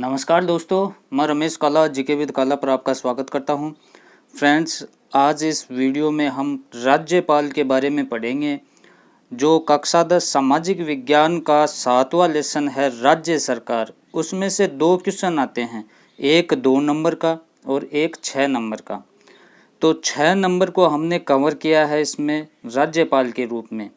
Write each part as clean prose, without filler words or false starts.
नमस्कार दोस्तों, मैं रमेश काला जीके विद काला पर आपका स्वागत करता हूं। फ्रेंड्स, आज इस वीडियो में हम राज्यपाल के बारे में पढ़ेंगे। जो कक्षा 10 सामाजिक विज्ञान का 7वां लेसन है राज्य सरकार, उसमें से 2 क्वेश्चन आते हैं, एक 2 नंबर का और एक 6 नंबर का। तो 6 नंबर को हमने कवर किया है इसमें राज्यपाल के रूप में।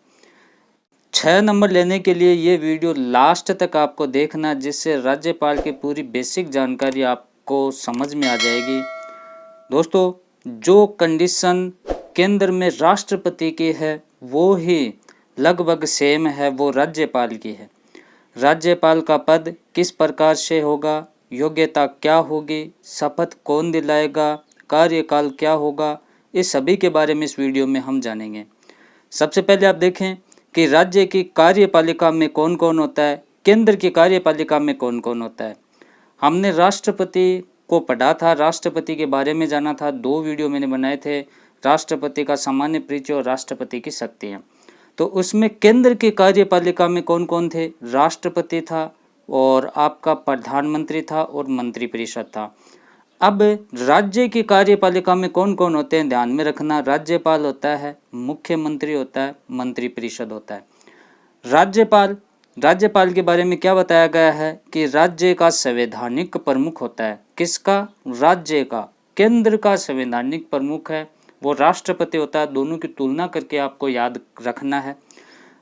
6 नंबर लेने के लिए ये वीडियो लास्ट तक आपको देखना, जिससे राज्यपाल की पूरी बेसिक जानकारी आपको समझ में आ जाएगी। दोस्तों, जो कंडीशन केंद्र में राष्ट्रपति की है वो ही लगभग सेम है, वो राज्यपाल की है। राज्यपाल का पद किस प्रकार से होगा, योग्यता क्या होगी, शपथ कौन दिलाएगा, कार्यकाल क्या होगा, इस सभी के बारे में इस वीडियो में हम जानेंगे। सबसे पहले आप देखें कि राज्य की कार्यपालिका में कौन कौन होता है, केंद्र की कार्यपालिका में कौन कौन होता है। हमने राष्ट्रपति को पढ़ा था, राष्ट्रपति के बारे में जाना था। 2 वीडियो मैंने बनाए थे, राष्ट्रपति का सामान्य परिचय और राष्ट्रपति की शक्तियाँ। तो उसमें केंद्र की कार्यपालिका में कौन कौन थे, राष्ट्रपति था और आपका प्रधानमंत्री था और मंत्रिपरिषद था। अब राज्य की कार्यपालिका में कौन कौन होते हैं, ध्यान में रखना। राज्यपाल होता है, मुख्यमंत्री होता है, मंत्रिपरिषद होता है। राज्यपाल के बारे में क्या बताया गया है कि राज्य का संवैधानिक प्रमुख होता है। किसका? राज्य का। केंद्र का संवैधानिक प्रमुख है वो राष्ट्रपति होता है। दोनों की तुलना करके आपको याद रखना है।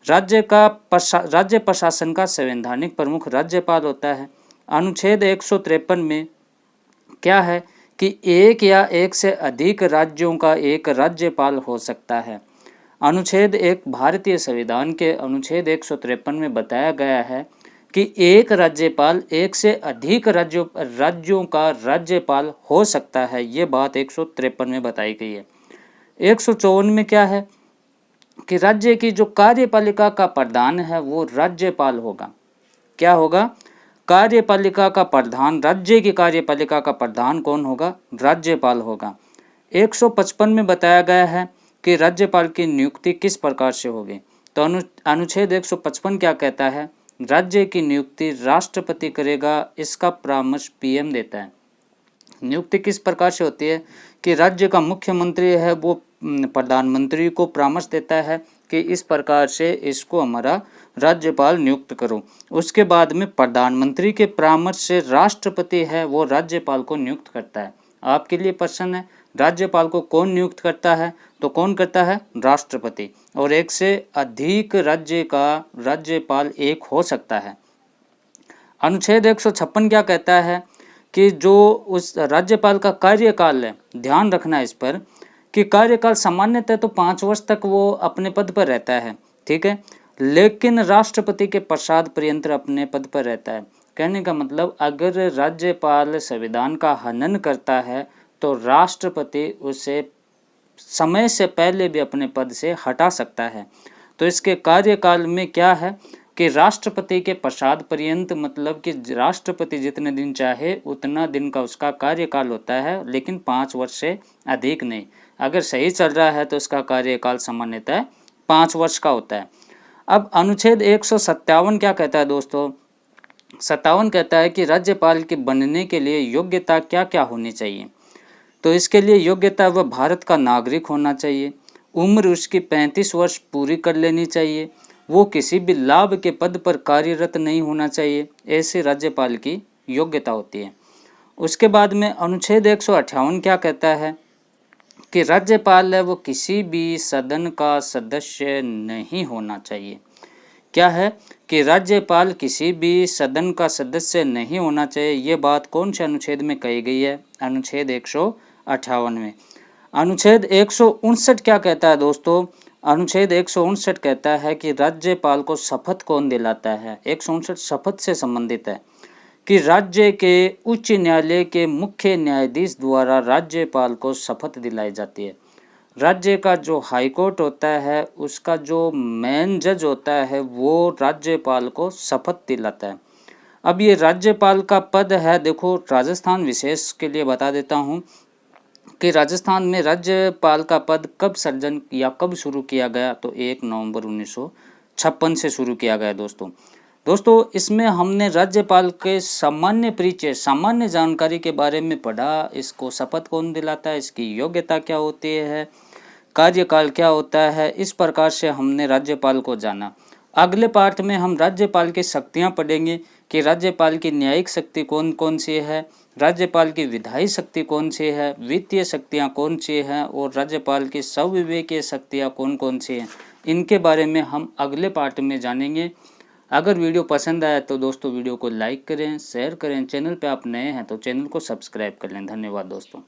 राज्य प्रशासन का संवैधानिक प्रमुख राज्यपाल होता है। अनुच्छेद 153 में क्या है कि एक या एक से अधिक राज्यों का एक राज्यपाल हो सकता है। अनुच्छेद 1 भारतीय संविधान के अनुच्छेद 153 में बताया गया है कि एक राज्यपाल एक से अधिक राज्यों का राज्यपाल हो सकता है। ये बात 153 में बताई गई है। 154 में क्या है कि राज्य की जो कार्यपालिका का प्रधान है वो राज्यपाल होगा। क्या होगा? कार्यपालिका का प्रधान, राज्य की कार्यपालिका का प्रधान कौन होगा? राज्यपाल होगा। 155 में बताया गया है कि राज्यपाल की नियुक्ति किस प्रकार से होगी। तो अनुच्छेद 155 क्या कहता है? राज्य की नियुक्ति राष्ट्रपति करेगा, इसका परामर्श पीएम देता है। नियुक्ति किस प्रकार से होती है कि राज्य का मुख्यमंत्री है वो प्रधानमंत्री को परामर्श देता है कि इस प्रकार से इसको हमारा राज्यपाल नियुक्त करो। उसके बाद में प्रधानमंत्री के परामर्श से राष्ट्रपति है वो राज्यपाल को नियुक्त करता है। आपके लिए प्रश्न है, राज्यपाल को कौन नियुक्त करता है? तो कौन करता है? राष्ट्रपति। और एक से अधिक राज्य का राज्यपाल एक हो सकता है। अनुच्छेद 156 क्या कहता है कि जो उस राज्यपाल का कार्यकाल है, ध्यान रखना इस पर, कि कार्यकाल सामान्यतः तो 5 वर्ष तक वो अपने पद पर रहता है, ठीक है, लेकिन राष्ट्रपति के पश्चात पर्यंत अपने पद पर रहता है। कहने का मतलब, अगर राज्यपाल संविधान का हनन करता है तो राष्ट्रपति उसे समय से पहले भी अपने पद से हटा सकता है। तो इसके कार्यकाल में क्या है कि राष्ट्रपति के पश्चात पर्यंत, मतलब कि राष्ट्रपति जितने दिन चाहे उतना दिन का उसका कार्यकाल होता है, लेकिन 5 वर्ष से अधिक नहीं। अगर सही चल रहा है तो उसका कार्यकाल सामान्यतः 5 वर्ष का होता है। अब अनुच्छेद 157 क्या कहता है दोस्तों? 57 कहता है कि राज्यपाल के बनने के लिए योग्यता क्या क्या होनी चाहिए। तो इसके लिए योग्यता, वह भारत का नागरिक होना चाहिए, उम्र उसकी 35 वर्ष पूरी कर लेनी चाहिए, वो किसी भी लाभ के पद पर कार्यरत नहीं होना चाहिए। ऐसे राज्यपाल की योग्यता होती है। उसके बाद में अनुच्छेद 158 क्या कहता है कि राज्यपाल है वो किसी भी सदन का सदस्य नहीं होना चाहिए। क्या है कि राज्यपाल किसी भी सदन का सदस्य नहीं होना चाहिए। ये बात कौन से अनुच्छेद में कही गई है? अनुच्छेद 158 में। अनुच्छेद 159 क्या कहता है दोस्तों? अनुच्छेद 159 कहता है कि राज्यपाल को शपथ कौन दिलाता है। 159 शपथ से संबंधित है कि राज्य के उच्च न्यायालय के मुख्य न्यायाधीश द्वारा राज्यपाल को शपथ दिलाई जाती है। राज्य का जो हाईकोर्ट होता है उसका जो मेन जज होता है वो राज्यपाल को शपथ दिलाता है। अब ये राज्यपाल का पद है, देखो राजस्थान विशेष के लिए बता देता हूँ कि राजस्थान में राज्यपाल का पद कब सृजन या कब शुरू किया गया, तो 1 नवंबर 1956 से शुरू किया गया दोस्तों। दोस्तों इसमें हमने राज्यपाल के सामान्य परिचय, सामान्य जानकारी के बारे में पढ़ा। इसको शपथ कौन दिलाता है, इसकी योग्यता क्या होती है, कार्यकाल क्या होता है, इस प्रकार से हमने राज्यपाल को जाना। अगले पार्ट में हम राज्यपाल की शक्तियां पढ़ेंगे कि राज्यपाल की न्यायिक शक्ति कौन कौन सी है, राज्यपाल की विधायी शक्ति कौन सी है, वित्तीय शक्तियां कौन सी हैं और राज्यपाल की संविवेकीय शक्तियां कौन कौन सी हैं। इनके बारे में हम अगले पार्ट में जानेंगे। अगर वीडियो पसंद आया तो दोस्तों वीडियो को लाइक करें, शेयर करें। चैनल पे आप नए हैं तो चैनल को सब्सक्राइब कर लें। धन्यवाद दोस्तों।